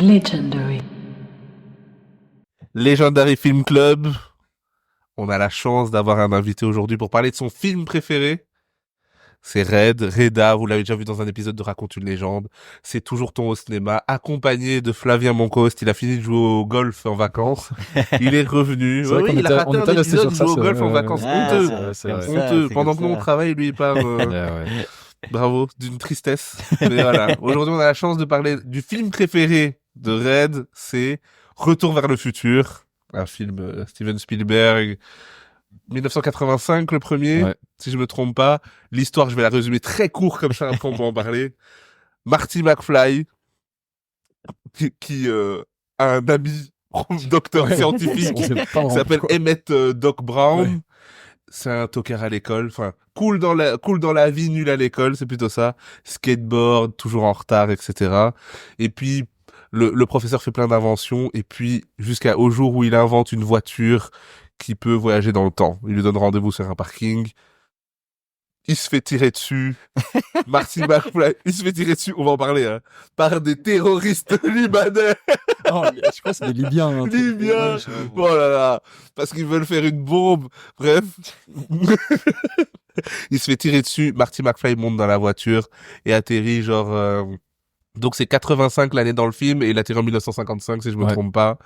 Legendary. Legendary Film Club. On a la chance d'avoir un invité aujourd'hui pour parler de son film préféré. C'est Reda, vous l'avez déjà vu dans un épisode de Raconte une légende. C'est toujours ton au cinéma, accompagné de Flavien Moncost. Il a fini de jouer au golf en vacances. Il est revenu. C'est vrai qu'on il a raté un épisode de jouer au golf en vacances. Honteux. Pendant que nous on travaille, lui il part. Bravo, d'une tristesse. Mais voilà. Aujourd'hui, on a la chance de parler du film préféré de Red. C'est Retour vers le futur. Un film Steven Spielberg. 1985 le premier, si je me trompe pas. L'histoire, je vais la résumer très court comme ça, après on peut en parler. Marty McFly, qui a un ami docteur scientifique qui s'appelle Emmett Doc Brown. C'est un tocard à l'école, enfin cool dans la vie, nul à l'école, c'est plutôt ça. Skateboard, toujours en retard, etc. Et puis le professeur fait plein d'inventions, et puis jusqu'au jour où il invente une voiture qui peut voyager dans le temps. Il lui donne rendez-vous sur un parking. Il se fait tirer dessus. Marty McFly, il se fait tirer dessus, on va en parler, hein, par des terroristes libanais. Oh, je crois que c'est des Libyens. Libyens. Oh là là. Parce qu'ils veulent faire une bombe. Bref. Il se fait tirer dessus. Marty McFly monte dans la voiture et atterrit genre... Donc c'est 85 l'année dans le film, et il atterrit en 1955 si je me trompe pas.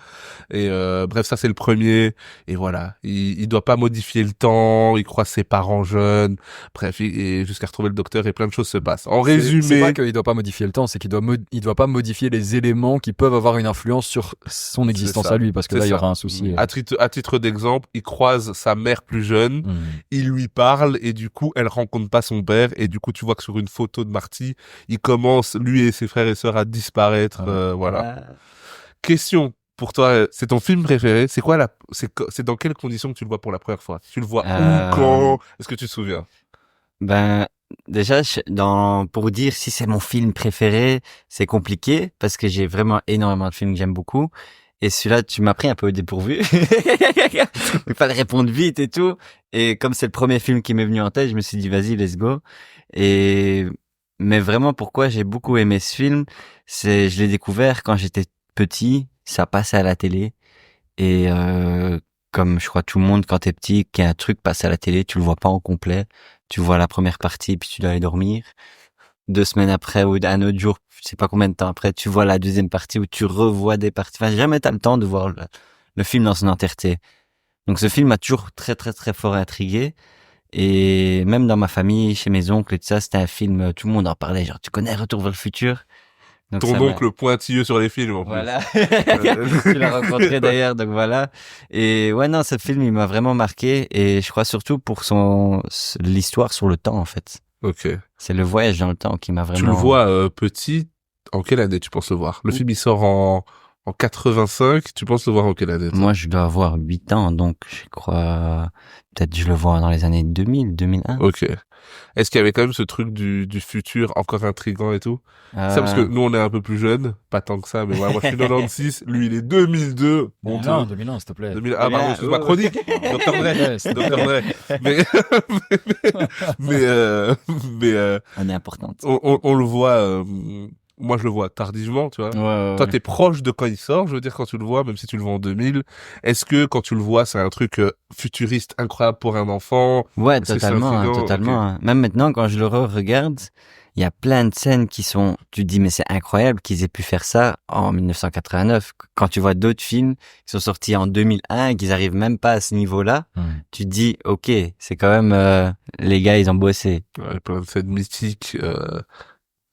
Et bref, ça c'est le premier. Et voilà, il doit pas modifier le temps, il croise ses parents jeunes. Bref, et jusqu'à retrouver le docteur, et plein de choses se passent. En résumé, c'est pas qu'il doit pas modifier le temps, c'est qu'il doit pas modifier les éléments qui peuvent avoir une influence sur son existence à lui, parce que là il y aura un souci. À titre d'exemple, il croise sa mère plus jeune, il lui parle, et du coup elle rencontre pas son père, et du coup tu vois que sur une photo de Marty, il commence, lui et ses frères et sœurs, à disparaître. Voilà. Question pour toi, c'est ton film préféré? C'est quoi c'est dans quelles conditions que tu le vois pour la première fois? Tu le vois où, quand? Est-ce que tu te souviens? Ben déjà, pour dire si c'est mon film préféré, c'est compliqué parce que j'ai vraiment énormément de films que j'aime beaucoup. Et celui-là, tu m'as pris un peu au dépourvu. Il fallait répondre vite et tout. Et comme c'est le premier film qui m'est venu en tête, je me suis dit vas-y, let's go. Mais vraiment, pourquoi j'ai beaucoup aimé ce film, je l'ai découvert quand j'étais petit, ça passait à la télé. Et comme je crois tout le monde, quand t'es petit, qu'il y a un truc passe à la télé, tu le vois pas en complet. Tu vois la première partie, puis tu dois aller dormir. 2 semaines après, ou un autre jour, je sais pas combien de temps après, tu vois la deuxième partie où tu revois des parties. Enfin, jamais t'as le temps de voir le film dans son entièreté. Donc ce film m'a toujours très très très fort intrigué. Et même dans ma famille, chez mes oncles et tout ça, c'était un film, tout le monde en parlait, genre, tu connais Retour vers le futur? Donc ton oncle pointilleux sur les films, en plus. Voilà. Tu l'as rencontré d'ailleurs, donc voilà. Et ouais, non, ce film, il m'a vraiment marqué, et je crois surtout pour l'histoire sur le temps, en fait. Ok. C'est le voyage dans le temps qui m'a vraiment... Tu le vois petit, en quelle année tu penses le voir? Le film, il sort en 85, tu penses le voir en quelle année? Moi, je dois avoir 8 ans, donc je crois... Peut-être je le vois dans les années 2000, 2001. Ok. Est-ce qu'il y avait quand même ce truc du futur encore intriguant et tout? Ça, parce que nous, on est un peu plus jeunes, pas tant que ça, mais moi je suis 96, lui, il est 2002. Bon, non, 2001, s'il te plaît. 2000... Ah, pardon, excuse-moi, chronique. Docteur Dre. Docteur Dre. Mais on est importante. On le voit, moi, je le vois tardivement, tu vois. Toi, t'es proche de quand il sort, je veux dire, quand tu le vois, même si tu le vois en 2000. Est-ce que, quand tu le vois, c'est un truc futuriste incroyable pour un enfant? Ouais, totalement. Okay. Même maintenant, quand je le regarde, il y a plein de scènes tu te dis, mais c'est incroyable qu'ils aient pu faire ça en 1989. Quand tu vois d'autres films qui sont sortis en 2001 et qu'ils arrivent même pas à ce niveau-là, tu te dis, ok, c'est quand même, les gars, ils ont bossé. Ouais, plein de scènes mystiques,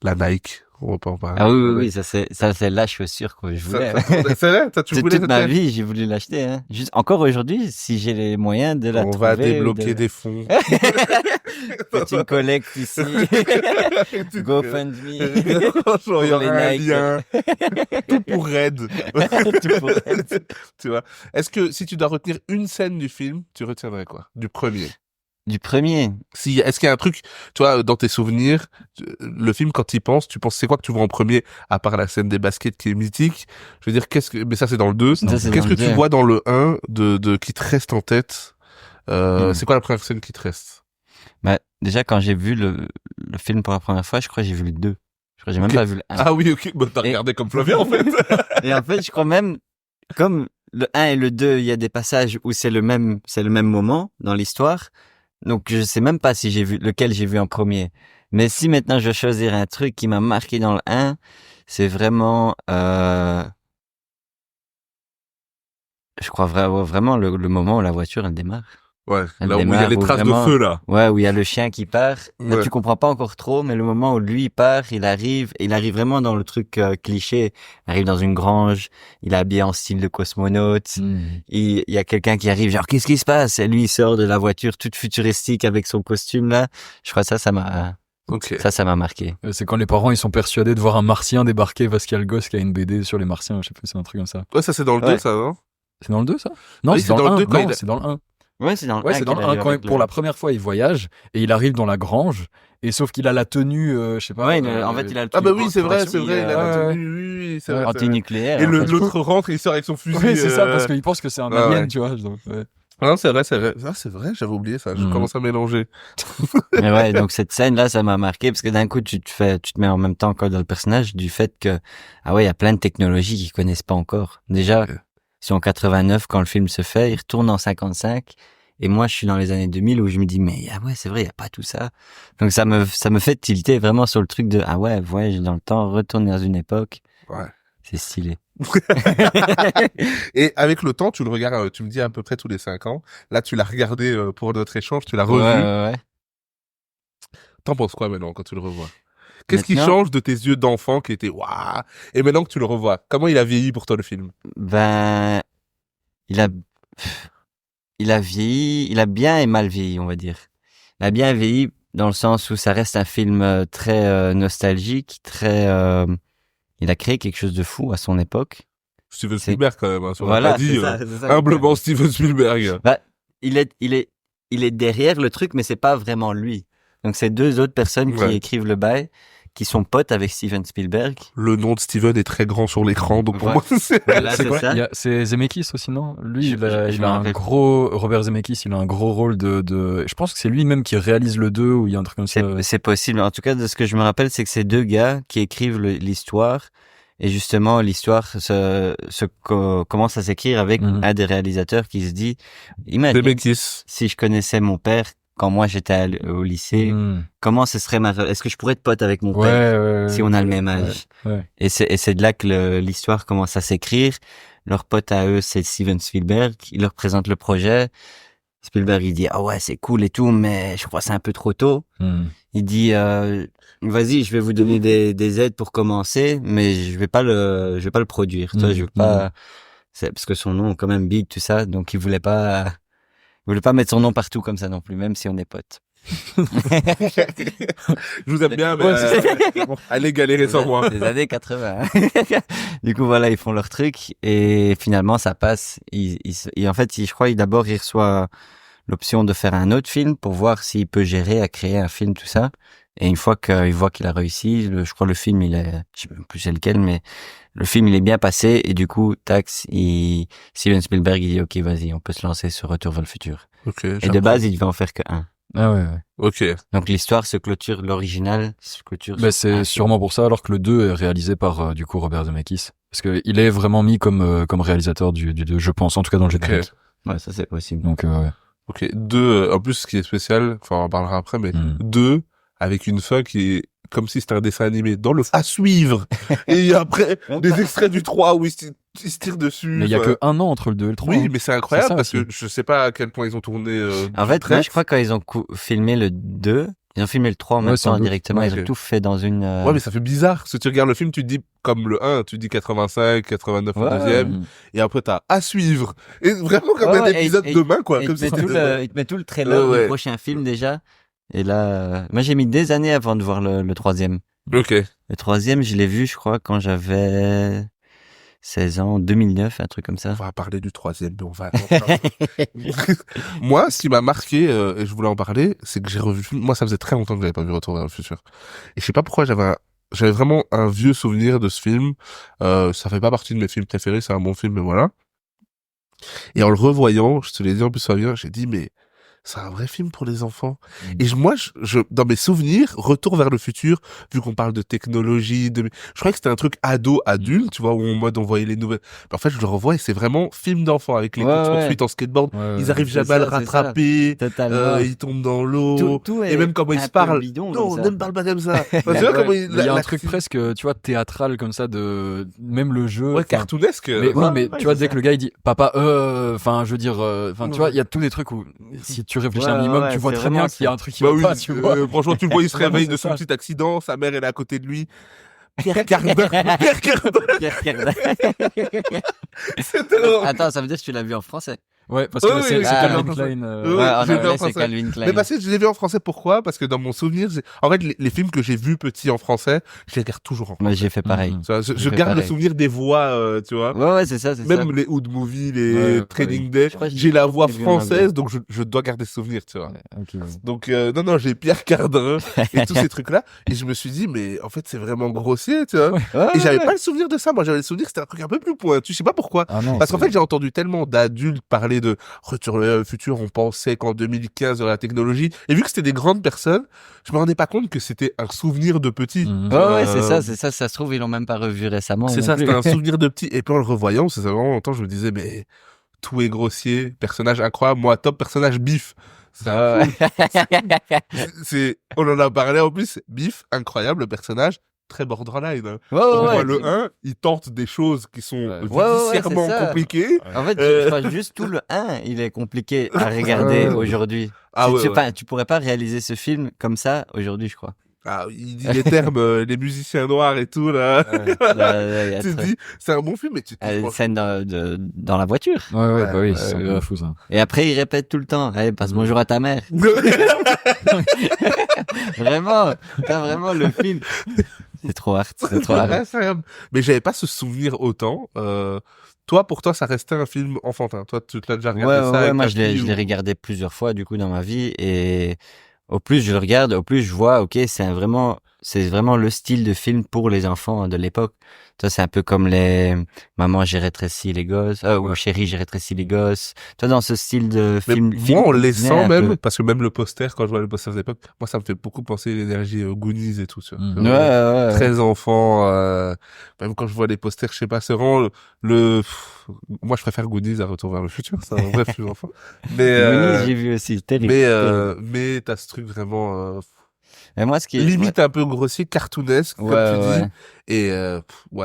la Nike. On va pas en parler. Ah oui, ça c'est la chaussure que je voulais. C'est vrai? Tu voulais toute ma vie, j'ai voulu l'acheter, hein. Juste, encore aujourd'hui, si j'ai les moyens de la trouver. On va débloquer des fonds. Tu collectes ici. GoFundMe. Franchement, il y aura un lien. Tout pour Red. Tout pour Red. Tu vois. Est-ce que, si tu dois retenir une scène du film, tu retiendrais quoi? Du premier? Du premier. Est-ce qu'il y a un truc, toi, dans tes souvenirs, le film, quand tu penses, c'est quoi que tu vois en premier, à part la scène des baskets qui est mythique? Je veux dire, mais ça, c'est dans le 2. Qu'est-ce que tu vois dans le 1 qui te reste en tête? C'est quoi la première scène qui te reste? Bah, déjà, quand j'ai vu le film pour la première fois, je crois que j'ai vu le 2. Je crois que j'ai même pas vu le 1. Ah oui, ok. Bah, t'as regardé comme Flavien, en fait. Et en fait, je crois même, comme le 1 et le 2, il y a des passages où c'est le même moment dans l'histoire. Donc, je sais même pas si lequel j'ai vu en premier. Mais si maintenant je dois choisir un truc qui m'a marqué dans le 1, c'est vraiment, je crois vraiment le moment où la voiture, elle démarre. Ouais, là où il y a les traces de feu, là. Ouais, où il y a le chien qui part. Là, tu comprends pas encore trop, mais le moment où lui il part, il arrive vraiment dans le truc cliché. Il arrive dans une grange, il est habillé en style de cosmonaute. Il y a quelqu'un qui arrive, genre, qu'est-ce qui se passe? Et lui, il sort de la voiture toute futuristique avec son costume, là. Je crois que ça m'a... Okay. Ça m'a marqué. C'est quand les parents, ils sont persuadés de voir un martien débarquer parce qu'il y a le gosse qui a une BD sur les martiens. Je sais plus, c'est un truc comme ça. Ouais, ça, c'est dans le 2, ça, non? C'est dans le 2, ça? Non, oui, c'est dans le 1. Non, c'est dans le 1. Ouais, c'est dans le 1. Ouais, c'est dans le 1. Quand pour la première fois, il voyage et il arrive dans la grange. Et sauf qu'il a la tenue, je sais pas. Ouais, en fait, il a le Ah bah oui, c'est vrai, il a la tenue, oui, c'est vrai. Antinucléaire. Et l'autre rentre et il sort avec son fusil. Oui, c'est ça, parce qu'il pense que c'est un alien, tu vois. Donc, ouais. Non, c'est vrai. Ah, c'est vrai, j'avais oublié ça. Je commence à mélanger. Mais ouais, donc cette scène-là, ça m'a marqué parce que d'un coup, tu te mets en même temps encore dans le personnage du fait que, ah ouais, il y a plein de technologies qu'ils connaissent pas encore. Déjà, ils sont en 89 quand le film se fait, ils retournent en 55. Et moi, je suis dans les années 2000 où je me dis, mais ah ouais, c'est vrai, il y a pas tout ça. Donc ça me fait tilter vraiment sur le truc de, ah ouais, voyage dans le temps, retourner dans une époque. Ouais. C'est stylé. Et avec le temps, tu le regardes, tu me dis à peu près tous les 5 ans. Là, tu l'as regardé pour notre échange, tu l'as revu. Ouais. T'en penses quoi maintenant quand tu le revois? Qu'est-ce qui change de tes yeux d'enfant qui étaient waouh, et maintenant que tu le revois, comment il a vieilli pour toi le film? Ben, il a vieilli, il a bien et mal vieilli, on va dire. Il a bien vieilli dans le sens où ça reste un film très nostalgique, il a créé quelque chose de fou à son époque. Steven Spielberg quand même, hein, voilà, pas dit, c'est ça, humblement Steven Spielberg. Bah, il est derrière le truc, mais c'est pas vraiment lui. Donc c'est deux autres personnes qui écrivent le bail, qui sont potes avec Steven Spielberg. Le nom de Steven est très grand sur l'écran, donc pour moi c'est... Voilà, c'est quoi? C'est Zemeckis aussi, non? Lui, il a un gros, Robert Zemeckis, il a un gros rôle je pense que c'est lui-même qui réalise le 2 ou il y a un truc comme ça. C'est possible. En tout cas, de ce que je me rappelle, c'est que c'est deux gars qui écrivent l'histoire. Et justement, l'histoire commence à s'écrire avec un des réalisateurs qui se dit, imagine, si je connaissais mon père quand moi j'étais au lycée, comment ce serait est-ce que je pourrais être pote avec mon père si on a le même âge? Et c'est de là que l'histoire commence à s'écrire. Leur pote à eux, c'est Steven Spielberg. Il leur présente le projet. Spielberg, il dit, ah ouais, c'est cool et tout, mais je crois que c'est un peu trop tôt. Il dit, vas-y, je vais vous donner des aides pour commencer, mais je vais pas le produire. Toi, je veux pas, c'est parce que son nom est quand même big, tout ça, donc il voulait pas mettre son nom partout comme ça non plus, même si on est potes. Je vous aime bien, mais allez galérer sans moi. Les années 80. Du coup, voilà, ils font leur truc et finalement, ça passe. En fait, je crois, d'abord, il reçoit l'option de faire un autre film pour voir s'il peut gérer à créer un film, tout ça. Et une fois qu'il voit qu'il a réussi, je crois le film, je sais même plus c'est lequel, mais le film, il est bien passé et du coup, Steven Spielberg, il dit, OK, vas-y, on peut se lancer sur Retour vers le futur. Okay, et de base, il devait en faire que un. Ah ouais. Ok. Donc l'histoire se clôture, l'original se clôture. Ben c'est sûrement pour ça, alors que le 2 est réalisé par du coup Robert Zemeckis, parce que il est vraiment mis comme réalisateur du 2, je pense, en tout cas dans le générique. Ouais, ça c'est possible. Donc ouais. Ok. 2, en plus ce qui est spécial, enfin on en parlera après, mais 2 avec une fin qui est comme si c'était un dessin animé dans le à suivre. Et après des extraits du 3 où il se tire dessus. Mais il y a que 1 an entre le 2 et le 3. Oui, mais c'est incroyable parce que je sais pas à quel point ils ont tourné. En fait, moi, je crois que quand ils ont filmé le 2, ils ont filmé le 3 en même temps directement. Ils ont tout fait dans une. Ouais, mais ça fait bizarre. Si tu regardes le film, tu te dis comme le 1, tu te dis 85, 89 au deuxième, et après t'as à suivre. Et vraiment comme un épisode demain, quoi. Il te met tout le trailer du prochain film déjà. Et là, moi j'ai mis des années avant de voir le 3e. Ok. Le 3e, je l'ai vu, je crois, quand j'avais 16 ans, 2009, un truc comme ça. On va parler du 3e, mais on va attendre. Moi, ce qui m'a marqué, et je voulais en parler, c'est que j'ai revu, moi ça faisait très longtemps que j'avais pas vu Retour vers le futur. Et je sais pas pourquoi j'avais vraiment un vieux souvenir de ce film. Ça fait pas partie de mes films préférés, c'est un bon film, mais voilà. Et en le revoyant, je te l'ai dit en plus, Fabien, j'ai dit, mais c'est un vrai film pour les enfants. Et moi, dans mes souvenirs, Retour vers le futur, vu qu'on parle de technologie, je croyais que c'était un truc ado-adulte, tu vois, où en mode on voyait les nouvelles. Mais en fait, je le revois et c'est vraiment film d'enfant avec les courses-poursuites en skateboard. Ils arrivent jamais à le rattraper, ils tombent dans l'eau. Tout et même comment ils se parlent. Bidon, non, ne me parle pas comme ça. Tu vois comment il y a un truc presque, tu vois, théâtral comme ça de, même le jeu. Ouais, cartoonesque. Mais tu vois, dès que le gars il dit, papa, enfin, je veux dire, enfin, tu vois, il y a tous des trucs où, si tu réfléchis un minimum, tu vois très bien qu'il y a un truc qui va pas, tu vois. Franchement, tu le vois, il se réveille de son petit accident, sa mère elle est à côté de lui. Pierre Cardin. Attends, ça veut dire que tu l'as vu en français? Ouais, parce que c'est Calvin Klein. En anglais, c'est Calvin Klein. Mais parce que je l'ai vu en français, pourquoi? Parce que dans mon souvenir, en fait, les films que j'ai vus petits en français, je les regarde toujours en français. Moi, j'ai fait pareil. Je garde le souvenir des voix, tu vois. Ouais, c'est ça, Même les Hood Movie, les Training Day, j'ai la voix française, donc je dois garder ce souvenir, tu vois. Donc, non, j'ai Pierre Cardin et tous ces trucs-là. Et je me suis dit, mais en fait, c'est vraiment grossier, tu vois. Et j'avais pas le souvenir de ça. Moi, j'avais le souvenir que c'était un truc un peu plus pointu. Je sais pas pourquoi. Parce qu'en fait, j'ai entendu tellement d'adultes parler de Retour vers le futur, on pensait qu'en 2015 de la technologie, et vu que c'était des grandes personnes, je me rendais pas compte que c'était un souvenir de petit. Ouais, c'est ça, ça se trouve, ils l'ont même pas revu récemment. C'est ça, c'était un souvenir de petit, et puis en le revoyant, c'est vraiment longtemps, je me disais, mais tout est grossier, personnage incroyable, moi, top personnage Biff. Ça, on en a parlé en plus, Biff, incroyable, le personnage. Très borderline. Hein. On voit le 1, il tente des choses qui sont judiciairement compliquées. En fait, je crois juste tout le 1, il est compliqué à regarder aujourd'hui. Tu pourrais pas réaliser ce film comme ça aujourd'hui, je crois. Ah, il dit les termes, les musiciens noirs et tout, là. Tu te dis, c'est un bon film, mais tu te dis... Scène dans la voiture. Oui, c'est fou, ça. Et après, il répète tout le temps. Allez, passe bonjour à ta mère. Vraiment, t'as vraiment le film. C'est trop hard, Mais j'avais pas ce souvenir autant. Toi, pour toi, ça restait un film enfantin. Toi, tu l'as déjà regardé ça? Ouais, moi, je l'ai regardé plusieurs fois, du coup, dans ma vie. Et au plus je le regarde, au plus je vois, ok, c'est vraiment le style de film pour les enfants de l'époque. Toi, c'est un peu comme les Maman, j'ai rétréci les gosses, ou Chérie, j'ai rétréci les gosses. Toi, dans ce style de film. Moi, on les sent même, parce que même le poster, quand je vois le poster de l'époque, moi, ça me fait beaucoup penser à l'énergie Goonies et tout, ça. Ouais. Très enfant, même quand je vois les posters, je sais pas, c'est vraiment moi, je préfère Goonies à Retour vers le futur, c'est un vrai film enfant. Mais, Goonies, j'ai vu aussi, terrible. Mais t'as ce truc vraiment, et moi, ce qui est limite un peu grossier, cartoonesque, comme tu dis. Et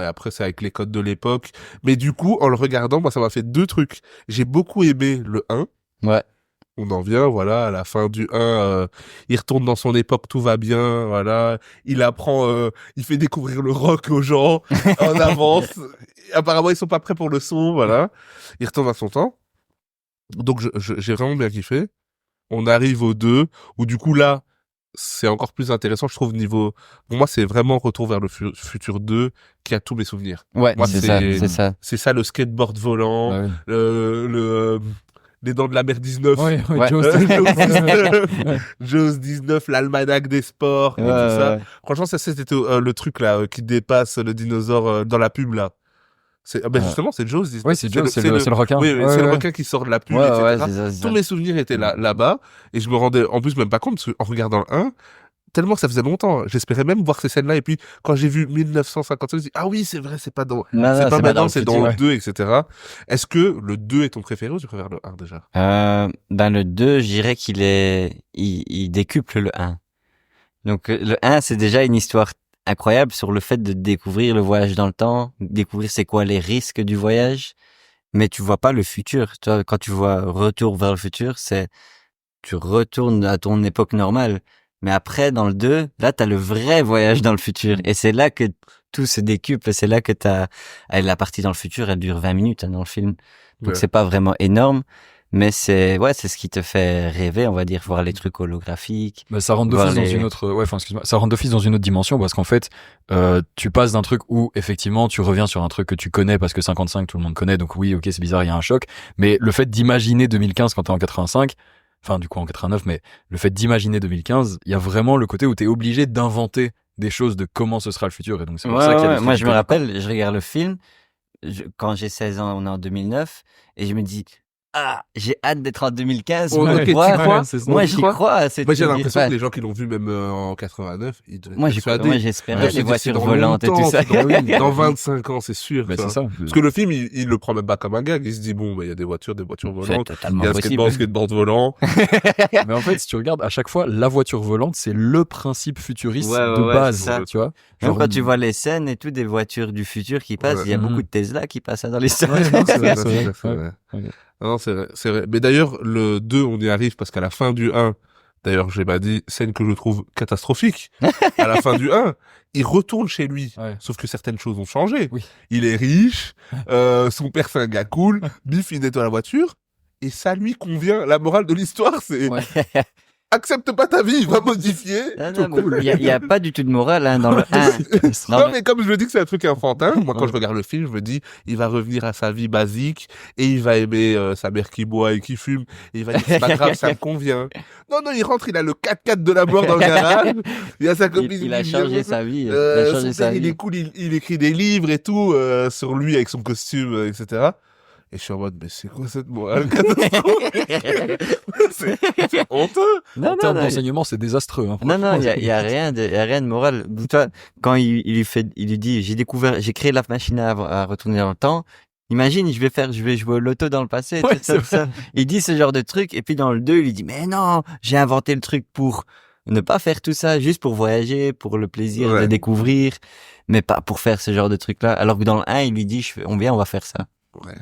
après c'est avec les codes de l'époque. Mais du coup, en le regardant, moi ça m'a fait deux trucs. J'ai beaucoup aimé le 1. Ouais. On en vient, voilà, à la fin du 1, il retourne dans son époque, tout va bien, voilà. Il apprend, il fait découvrir le rock aux gens en avance. Apparemment, ils sont pas prêts pour le son, voilà. Il retourne à son temps. Donc j'ai vraiment bien kiffé. On arrive au 2, où du coup là, c'est encore plus intéressant, je trouve, pour moi, c'est vraiment Retour vers le futur 2 qui a tous mes souvenirs. Ouais, moi, c'est ça. C'est ça, le skateboard volant, les Dents de la Mer 19. Jaws 19, l'almanach des sports, et tout ça. Franchement, ça, c'était le truc, là, qui dépasse le dinosaure dans la pub, là. Justement, c'est Jaws. Oui, c'est Jaws, c'est le requin. Oui, c'est le requin qui sort de la pub, etc. C'est ça. Tous mes souvenirs étaient là-bas, et je me rendais en plus même pas compte, parce qu'en regardant le 1, tellement que ça faisait longtemps, j'espérais même voir ces scènes-là, et puis quand j'ai vu 1955, je me dis, ah oui, c'est vrai, c'est pas dans, c'est pas maintenant, c'est dans le 2, etc. Est-ce que le 2 est ton préféré ou tu préfères le 1 déjà? Le 2, je dirais il décuple le 1. Donc, le 1, c'est déjà une histoire incroyable sur le fait de découvrir le voyage dans le temps, découvrir c'est quoi les risques du voyage, mais tu vois pas le futur. Toi, quand tu vois Retour vers le futur, tu retournes à ton époque normale. Mais après, dans le 2, là, t'as le vrai voyage dans le futur. Et c'est là que tout se décuple. C'est là que la partie dans le futur, elle dure 20 minutes, dans le film. Donc c'est pas vraiment énorme. Mais c'est ce qui te fait rêver, on va dire, voir les trucs holographiques. Ça rentre d'office dans une autre, ça rentre d'office dans une autre dimension parce qu'en fait, tu passes d'un truc où, effectivement, tu reviens sur un truc que tu connais parce que 55, tout le monde connaît, donc oui, ok, c'est bizarre, il y a un choc. Mais le fait d'imaginer 2015 quand t'es en 85, enfin, du coup, en 89, mais le fait d'imaginer 2015, il y a vraiment le côté où t'es obligé d'inventer des choses de comment ce sera le futur. Et donc, c'est pour ça qu'il y a moi, je me rappelle, je regarde le film, quand j'ai 16 ans, on est en 2009, et je me dis, j'ai hâte d'être en 2015. Oh, ok, Moi, j'y crois à cette Moi, j'ai l'impression enfin, que les gens qui l'ont vu même en 89, ils devaient moi, j'espérais les voitures volantes et tout ça. Dans 25 ans, c'est sûr. Mais c'est ça. Parce que le film, il le prend même pas comme un gag. Il se dit, bon, il y a des voitures volantes. C'est Il totalement y a un possible. skateboard volant. Mais en fait, si tu regardes, à chaque fois, la voiture volante, c'est le principe futuriste Ouais, de ouais, base, c'est ça. tu vois. Même quand tu vois les scènes et tout des voitures du futur qui passent, il y a beaucoup de Tesla qui passent dans l'histoire. Ouais, non, c'est vrai, C'est vrai. Non, c'est vrai. Mais d'ailleurs, le 2, on y arrive parce qu'à la fin du 1, d'ailleurs, j'ai pas dit, scène que je trouve catastrophique. À la fin du 1, il retourne chez lui. Ouais. Sauf que certaines choses ont changé. Oui. Il est riche, son père c'est un gars cool, Biff il nettoie la voiture, et ça lui convient. La morale de l'histoire, c'est accepte pas ta vie, va modifier. Il y a pas du tout de morale hein, dans le 1. Non, mais comme je me dis que c'est un truc enfantin, moi quand je regarde le film, je me dis, il va revenir à sa vie basique et il va aimer sa mère qui boit et qui fume et il va dire c'est pas grave, ça me convient. Non, il rentre, il a le 4x4 de la mort dans le garage, il a sa copine. Il a changé sa vie. Il est cool, il écrit des livres et tout sur lui avec son costume, etc. Et je suis en mode, mais c'est quoi cette morale c'est honteux. En termes d'enseignement, c'est désastreux. Hein, non, il y a rien de morale. Toi, quand il lui dit, j'ai créé la machine à retourner dans le temps. Imagine, je vais jouer au loto dans le passé. Ouais, tout ça. Il dit ce genre de truc. Et puis dans le 2, il lui dit, mais non, j'ai inventé le truc pour ne pas faire tout ça, juste pour voyager, pour le plaisir de découvrir, mais pas pour faire ce genre de truc-là. Alors que dans le 1, il lui dit, on va faire ça. Ouais.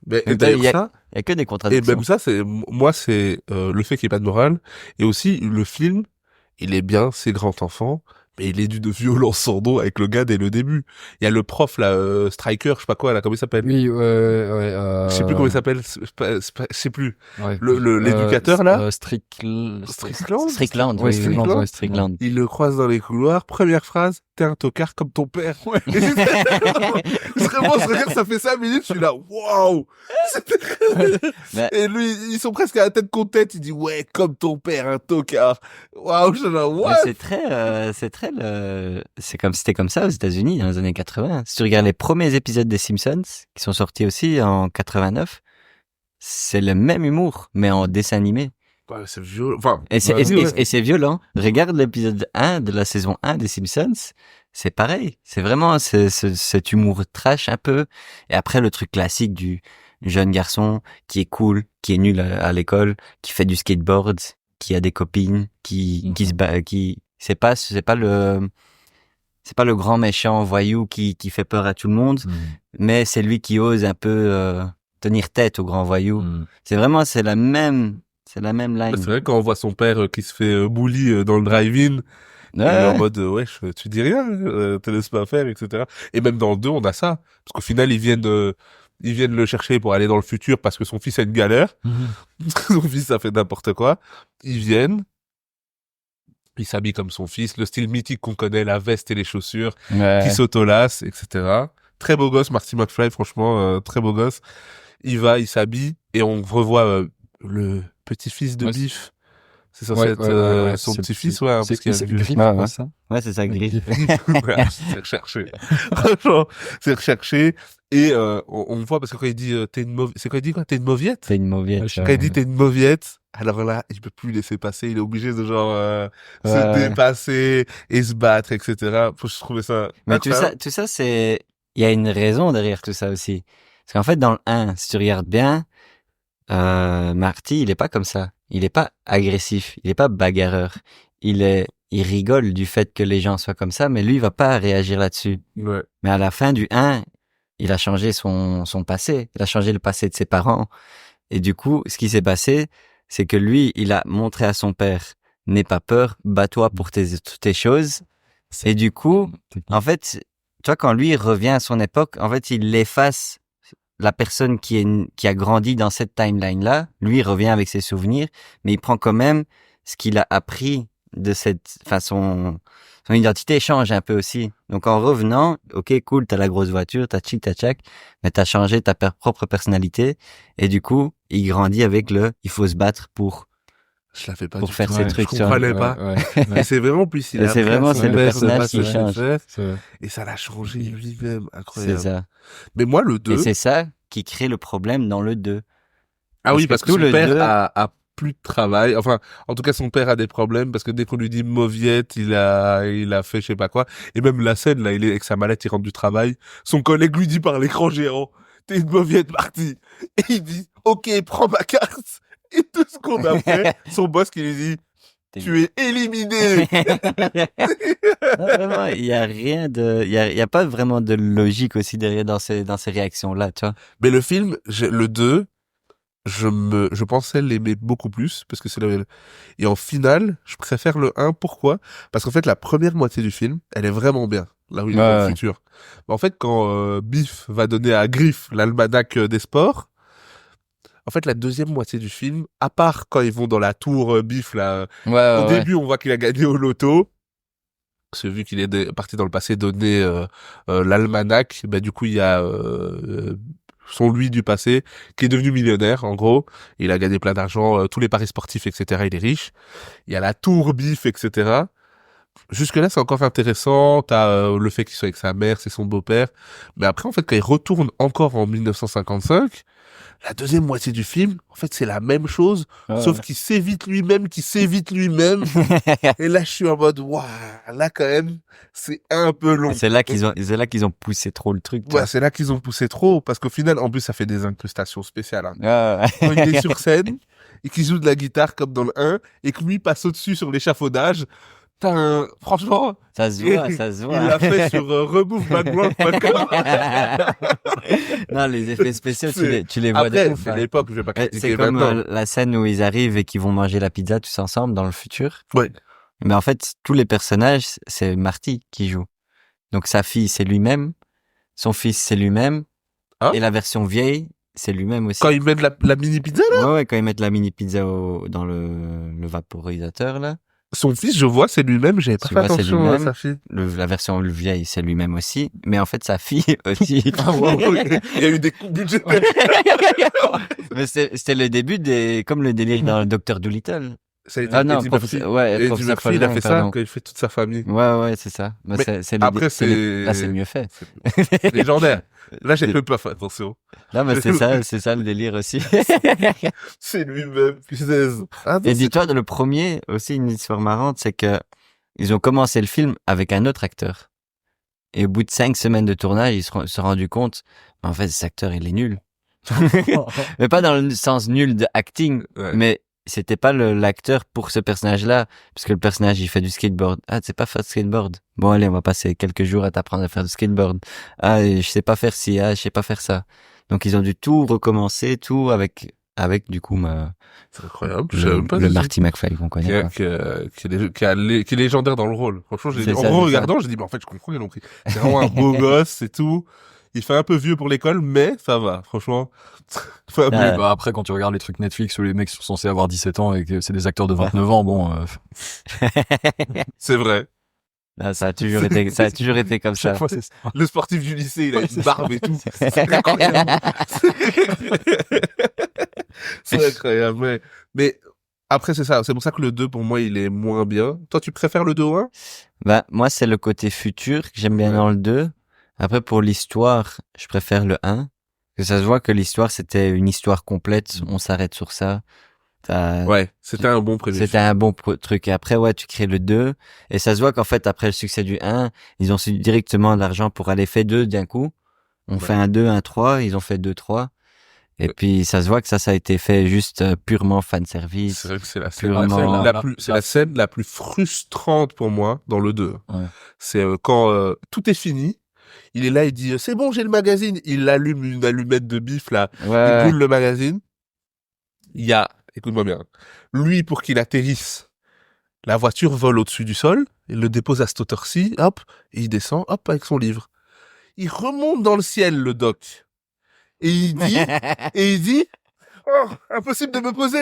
Mais il y a que des contradictions. Et même ça, c'est le fait qu'il n'y ait pas de morale. Et aussi, le film, il est bien, c'est grand enfant, mais il est d'une violence sans nom avec le gars dès le début. Il y a le prof, là, Striker, je sais pas quoi, là, comment il s'appelle? Oui, je sais plus comment il s'appelle, je sais plus. Ouais. L'éducateur, là? Strickland. Strickland. Il le croise dans les couloirs, première phrase, t'es un tocard comme ton père. Ouais. Vraiment, je regarde, ça fait 5 minutes, je suis là, waouh! Et lui, ils sont presque à la tête contre tête, il dit, ouais, comme ton père, un tocard. Waouh, je suis là, ouais. C'était comme ça aux États-Unis dans les années 80. Si tu regardes les premiers épisodes des Simpsons, qui sont sortis aussi en 89, c'est le même humour, mais en dessin animé. Ouais, c'est violent. Enfin, et c'est violent. Regarde l'épisode 1 de la saison 1 des Simpsons, c'est pareil. C'est vraiment cet humour trash un peu. Et après, le truc classique du jeune garçon qui est cool, qui est nul à l'école, qui fait du skateboard, qui a des copines, qui se bat, c'est pas le grand méchant voyou qui fait peur à tout le monde, mais c'est lui qui ose un peu tenir tête au grand voyou. C'est la même line. C'est vrai quand on voit son père qui se fait bully dans le drive-in, il est en mode tu dis rien, te laisse pas faire, etc. Et même dans le 2, on a ça, parce qu'au final ils viennent le chercher pour aller dans le futur parce que son fils a une galère. Son fils a fait n'importe quoi. Ils viennent. Il s'habille comme son fils, le style mythique qu'on connaît, la veste et les chaussures, qui s'autolasse, etc. Très beau gosse, Marty McFly, franchement, très beau gosse. Il s'habille, et on revoit le petit-fils de Biff. C'est censé être son petit-fils, parce qu'il a Griff, ça. Ouais, c'est ça, Griff. C'est recherché. Franchement, c'est recherché. Et on voit, parce que quand il dit t'es une mauviette, c'est quand il dit quoi? T'es une mauviette? T'es une mauviette. Quand il dit t'es une mauviette, alors là, il peut plus laisser passer, il est obligé de se dépasser et se battre, etc. Faut que je trouve ça. Mais tout ça, il y a une raison derrière tout ça aussi. Parce qu'en fait, dans le 1, si tu regardes bien, Marty, il est pas comme ça. Il est pas agressif. Il est pas bagarreur. Il rigole du fait que les gens soient comme ça, mais lui, il va pas réagir là-dessus. Ouais. Mais à la fin du 1, il a changé son passé. Il a changé le passé de ses parents. Et du coup, ce qui s'est passé, c'est que lui, il a montré à son père, n'aie pas peur, bats-toi pour tes choses. Et du coup, en fait, tu vois, quand lui revient à son époque, en fait, il efface la personne qui a grandi dans cette timeline-là. Lui, il revient avec ses souvenirs, mais il prend quand même ce qu'il a appris de son identité change un peu aussi. Donc, en revenant, ok, cool, t'as la grosse voiture, t'as tchac, mais t'as changé ta propre personnalité. Et du coup, il grandit avec il faut se battre pour faire ces trucs. Je comprenais pas. Et c'est vraiment plus c'est le personnage qui change. Et ça l'a changé lui-même. Incroyable. C'est ça. Mais moi, le 2. Et c'est ça qui crée le problème dans le 2. Ah oui, parce que son père 2... a plus de travail. Enfin, en tout cas, son père a des problèmes parce que dès qu'on lui dit mauviette, il a fait je sais pas quoi. Et même la scène, là, il est avec sa mallette, il rentre du travail. Son collègue lui dit par l'écran géant, t'es une mauviette, Marty. Et il dit, ok, prends ma carte. Et 2 secondes après, son boss qui lui dit, tu es éliminé. Non, vraiment, il y a rien de, il y a pas vraiment de logique aussi derrière dans ces réactions-là, tu vois. Mais le film, le 2, je pensais l'aimer beaucoup plus parce que c'est et en finale, je préfère le 1. Pourquoi? Parce qu'en fait, la première moitié du film, elle est vraiment bien. Là où il est dans le futur. Mais en fait, quand Biff va donner à Griff l'almanach des sports, en fait, la deuxième moitié du film, à part quand ils vont dans la tour Biff, là, au début, on voit qu'il a gagné au loto. Parce que vu qu'il est parti dans le passé donner l'almanach, bah, du coup, il y a son lui du passé qui est devenu millionnaire, en gros. Il a gagné plein d'argent, tous les paris sportifs, etc. Il est riche. Il y a la tour Biff, etc. Jusque-là, c'est encore intéressant. T'as le fait qu'il soit avec sa mère, c'est son beau-père. Mais après, en fait, quand il retourne encore en 1955... La deuxième moitié du film, en fait, c'est la même chose, sauf qu'il s'évite lui-même, Et là, je suis en mode, waouh, là, quand même, c'est un peu long. C'est là qu'ils ont poussé trop le truc. Ouais, c'est là qu'ils ont poussé trop, parce qu'au final, en plus, ça fait des incrustations spéciales. Hein. Quand il est sur scène, et qu'il joue de la guitare comme dans le 1, et que lui passe au-dessus sur l'échafaudage, franchement, ça se voit. Il l'a fait sur remove-background.com. Non, les effets spéciaux, tu les vois. Après, c'est l'époque, je vais pas critiquer. C'est comme maintenant. La scène où ils arrivent et qu'ils vont manger la pizza tous ensemble dans le futur. Ouais. Mais en fait, tous les personnages, c'est Marty qui joue. Donc sa fille, c'est lui-même. Son fils, c'est lui-même. Et la version vieille, c'est lui-même aussi. Quand ils mettent la mini pizza, là? Ouais, quand ils mettent la mini pizza dans le vaporisateur, là. Son fils, je vois, c'est lui-même, j'avais pas fait attention à sa fille. La version vieille, c'est lui-même aussi. Mais en fait, sa fille aussi. Il y a eu des coupes budgétaires. Mais c'était le début comme le délire dans le Dr. Dolittle. Non, Eddie Murphy. Eddie Murphy, il a fait ça quand il fait toute sa famille. Ouais, c'est ça. Mais après, là, c'est mieux fait. C'est légendaire. Là, j'ai peu pas fait attention. Non, mais c'est ça le délire aussi. C'est lui-même. Et dis-toi, dans le premier, aussi, une histoire marrante, c'est que ils ont commencé le film avec un autre acteur. Et au bout de 5 semaines de tournage, ils se sont rendus compte, en fait, cet acteur, il est nul. Mais pas dans le sens nul de acting, mais c'était pas l'acteur pour ce personnage-là, parce que le personnage, il fait du skateboard. Ah, tu sais pas faire de skateboard? Bon, allez, on va passer quelques jours à t'apprendre à faire du skateboard. Ah, je sais pas faire ci, je sais pas faire ça. Donc, ils ont dû tout recommencer, tout avec du coup, c'est incroyable. Le Marty McFly qu'on connaît. Qui est légendaire dans le rôle. Franchement, en regardant, j'ai dit, en fait, je comprends qu'ils l'ont pris. C'est vraiment un beau gosse, c'est tout. Il fait un peu vieux pour l'école, mais ça va, franchement. Après, quand tu regardes les trucs Netflix où les mecs sont censés avoir 17 ans et que c'est des acteurs de 29 ans, bon. C'est vrai. Là, ça a toujours été comme ça. Fois, le sportif du lycée, il a une barbe et tout. C'est incroyable. C'est incroyable. Mais après, c'est ça. C'est pour ça que le 2, pour moi, il est moins bien. Toi, tu préfères le 2 ou 1? Moi, c'est le côté futur que j'aime bien dans le 2. Après, pour l'histoire, je préfère le 1. Que ça se voit que l'histoire, c'était une histoire complète. On s'arrête sur ça. C'était un bon prévu. C'était un bon truc. Et après, tu crées le 2. Et ça se voit qu'en fait, après le succès du 1, ils ont su directement de l'argent pour aller faire 2 d'un coup. On fait un 2, un 3. Ils ont fait 2, 3. Et puis, ça se voit que ça a été fait juste purement fan service. C'est vrai que c'est la scène la plus frustrante pour moi dans le 2. Ouais. C'est quand tout est fini. Il est là, il dit, c'est bon, j'ai le magazine. Il allume une allumette de bif, là. Il brûle le magazine. Il y a, écoute-moi bien, lui, pour qu'il atterrisse, la voiture vole au-dessus du sol. Il le dépose à cette hauteur-ci, hop, et il descend, hop, avec son livre. Il remonte dans le ciel, le doc. Et il dit, oh, impossible de me poser.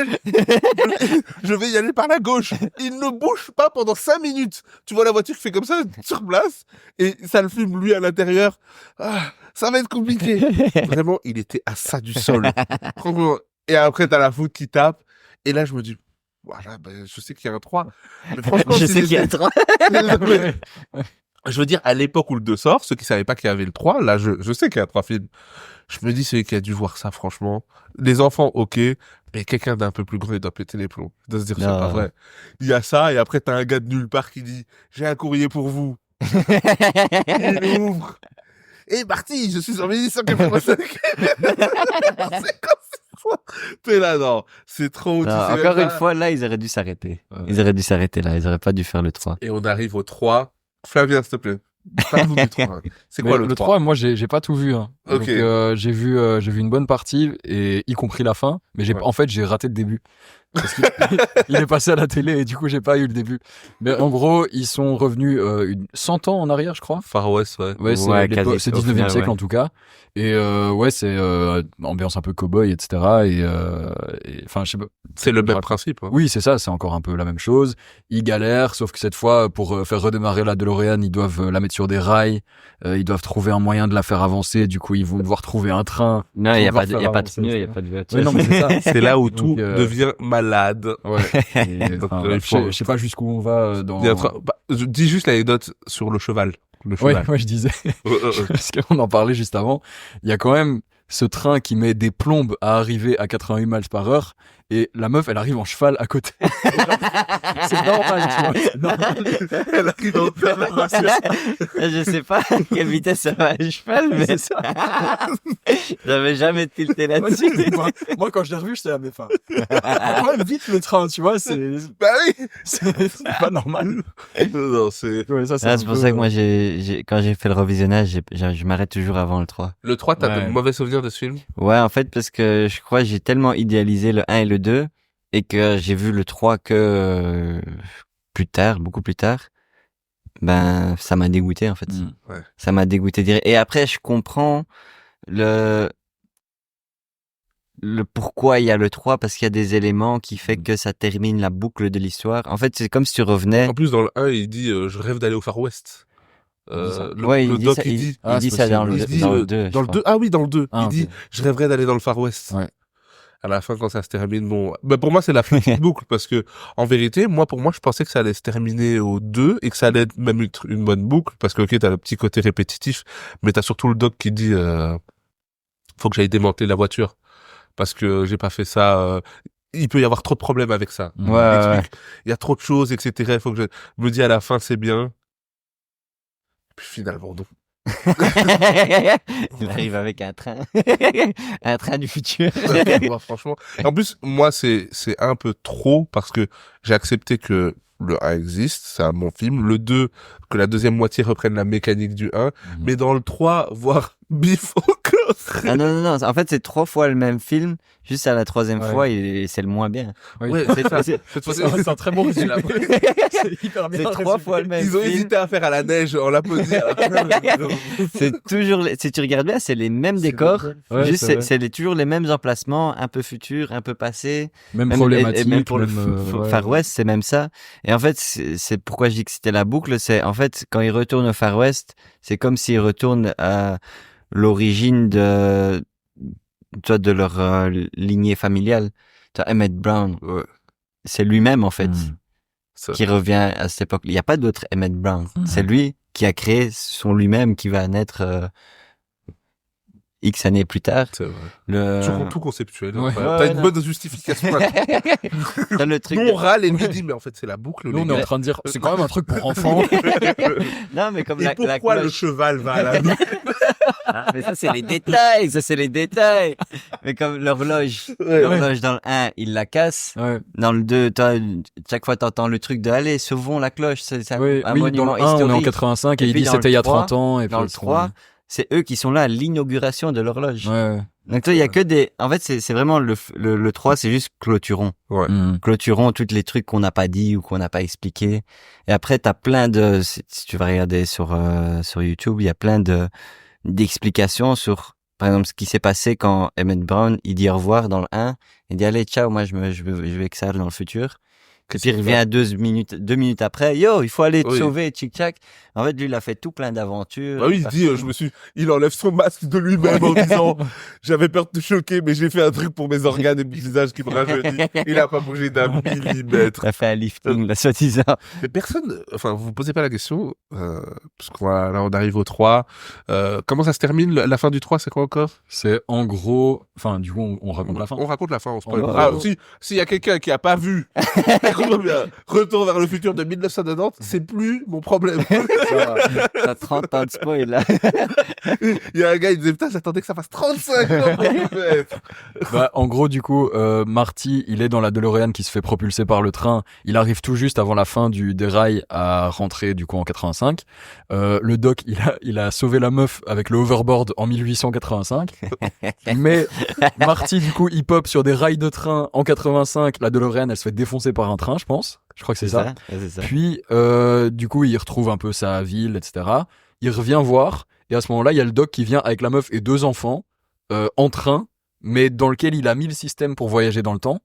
Je vais y aller par la gauche. Il ne bouge pas pendant 5 minutes. Tu vois la voiture qui fait comme ça, sur place. Et ça le filme, lui, à l'intérieur. Ah, ça va être compliqué. Vraiment, il était à ça du sol. Et après, t'as la foot qui tape. Et là, je me dis, voilà, je sais qu'il y a un 3. Mais franchement, je sais qu'il y a un 3. Je veux dire, à l'époque où le 2 sort, ceux qui savaient pas qu'il y avait le 3, là, je sais qu'il y a 3 films. Je me dis, celui qui a dû voir ça, franchement. Les enfants, ok, mais quelqu'un d'un peu plus grand, il doit péter les plombs. Il doit se dire, c'est pas vrai. Il y a ça, et après, t'as un gars de nulle part qui dit, j'ai un courrier pour vous. Il ouvre. Et Marty, je suis en 1885. C'est quoi? T'es là, non. C'est trop. Non, encore une fois, là, ils auraient dû s'arrêter. Ouais. Ils auraient dû s'arrêter là. Ils auraient pas dû faire le 3. Et on arrive au 3. Flavien, s'il te plaît. Parle-nous du 3. C'est quoi le 3? Moi, j'ai pas tout vu. Hein. Okay. Donc, j'ai vu une bonne partie, et y compris la fin. Mais en fait, j'ai raté le début. Parce qu'il il est passé à la télé et du coup, j'ai pas eu le début. Mais en gros, ils sont revenus 100 ans en arrière, je crois. Far West, ouais. Ouais, c'est 19e siècle en tout cas. Et ouais, c'est ambiance un peu cow-boy, etc. Et enfin, je sais pas. C'est le même principe. Hein. Oui, c'est ça. C'est encore un peu la même chose. Ils galèrent, sauf que cette fois, pour faire redémarrer la DeLorean, ils doivent la mettre sur des rails. Ils doivent trouver un moyen de la faire avancer. Du coup, ils vont devoir trouver un train. Non, il y a pas de pneu, il y a pas de voiture. Oui, non, mais c'est ça. C'est là où tout devient malade. Ouais. Je sais pas jusqu'où on va dans. Je dis juste l'anecdote sur le cheval. Ouais, je disais. Parce qu'on en parlait juste avant. Il y a quand même ce train qui met des plombes à arriver à 88 miles par heure, et la meuf, elle arrive en cheval à côté. C'est normal, tu vois. C'est normal. Elle arrive en cheval. Je sais pas à quelle vitesse ça va à cheval, mais ça. J'avais jamais tilté là-dessus. Moi, quand je l'ai revu, j'étais à mes fins. Quand même vite le train, tu vois, bah oui. C'est pas normal. Non, c'est. Ouais, c'est pour ça que moi, quand j'ai fait le revisionnage, je m'arrête toujours avant le 3. Le 3, t'as de mauvais souvenirs de ce film? Ouais, en fait, parce que je crois que j'ai tellement idéalisé le 1 et le 2, et que j'ai vu le 3 que plus tard, beaucoup plus tard, ben, ça m'a dégoûté, en fait. Ouais. Ça m'a dégoûté direct. Et après, je comprends le pourquoi il y a le 3, parce qu'il y a des éléments qui fait que ça termine la boucle de l'histoire. En fait, c'est comme si tu revenais. En plus, dans le 1, il dit, je rêve d'aller au Far West. Il dit ça dans le 2. Dans le 2. Ah oui, dans le 2. Ah, il dit, je rêverais d'aller dans le Far West. Ouais. À la fin, quand ça se termine, bon, bah, pour moi, c'est la petite boucle, parce que, en vérité, pour moi, je pensais que ça allait se terminer au 2, et que ça allait être même une bonne boucle, parce que, ok, t'as le petit côté répétitif, mais t'as surtout le doc qui dit, faut que j'aille démanteler la voiture, parce que j'ai pas fait ça, il peut y avoir trop de problèmes avec ça. Ouais. Il y a trop de choses, etc. Il faut que je me dis à la fin, c'est bien. Puis finalement, non. Il arrive avec un train. Un train du futur. Ouais, franchement. Et en plus, moi, c'est un peu trop, parce que j'ai accepté que le 1 existe, c'est un bon film. Le 2, que la deuxième moitié reprenne la mécanique du 1. Mais dans le 3, voir Biff encore. Ah non. En fait, c'est 3 fois le même film. Juste à la 3e fois, c'est le moins bien. Ouais, c'est ça. C'est un très bon résumé. C'est hyper bien. C'est 3 fois le même film. Ils ont hésité à faire à la neige, en la posée. C'est toujours, si tu regardes bien, c'est les mêmes décors. Ouais, juste, c'est toujours les mêmes emplacements, un peu futurs, un peu passés. Même problématique. Et même pour le Far West, c'est même ça. Et en fait, c'est pourquoi je dis que c'était la boucle. C'est, en fait, quand ils retournent au Far West, c'est comme s'ils retournent à l'origine de leur lignée familiale. Emmett Brown, c'est lui-même en fait qui revient à cette époque. Il n'y a pas d'autre Emmett Brown. C'est lui qui a créé son lui-même qui va naître X années plus tard. C'est vrai. Tout conceptuel. Ouais. T'as une bonne justification. T'as le truc. Nous on râle et lui dit mais en fait c'est la boucle. Nous on est en train de dire c'est quand même un truc pour enfants. Non mais comme et pourquoi le cheval va à la boucle? Mais ça c'est les détails. Mais comme l'horloge dans le 1, il la casse. Ouais. Dans le 2, chaque fois t'entends le truc de allez, sauvons la cloche, c'est un monument dans le 1, historique. on est en 85 et il dit c'était il y a 30 ans et dans le 3, c'est eux qui sont là à l'inauguration de l'horloge. Ouais. Donc il y a que des en fait c'est vraiment le 3, c'est juste clôturons. Ouais. Clôturons tous les trucs qu'on n'a pas dit ou qu'on n'a pas expliqué. Et après t'as plein de si tu vas regarder sur YouTube, il y a plein d'explications sur, par exemple, ce qui s'est passé quand Emmett Brown, il dit au revoir dans le 1, il dit allez, ciao, moi je vais que ça dans le futur. Et puis il revient 2 minutes après, yo, il faut aller te sauver, tchic-tchac. En fait, lui, il a fait tout plein d'aventures. Bah oui, il dit, il enlève son masque de lui-même en disant, J'avais peur de te choquer, mais j'ai fait un truc pour mes organes et mon visage qui me rajeunit. Il a pas bougé d'un millimètre. T'as fait un lifting, là, soi-disant. Mais personne, enfin, vous posez pas la question, parce qu'on là, on arrive au 3. Comment ça se termine, la fin du 3, c'est quoi encore? C'est en gros, enfin, du coup, on raconte la fin. On raconte la fin, on spoil. Ah, s'il y a quelqu'un qui a pas vu, Retour vers le futur de 1990, c'est plus mon problème. T'as 30 ans de spoil, là. Il y a un gars, il disait, putain, j'attendais que ça fasse 35 ans pour le mettre. Bah, en gros, du coup, Marty, il est dans la DeLorean qui se fait propulser par le train. Il arrive tout juste avant la fin des rails à rentrer, du coup, en 85. Le doc, il a sauvé la meuf avec le hoverboard en 1885. Mais Marty, du coup, il pop sur des rails de train en 85. La DeLorean, elle se fait défoncer par un train, je pense. Je crois que c'est ça. C'est ça. Puis, du coup, il retrouve un peu sa ville, etc. Il revient voir. Et à ce moment-là, il y a le doc qui vient avec la meuf et 2 enfants en train, mais dans lequel il a mis le système pour voyager dans le temps.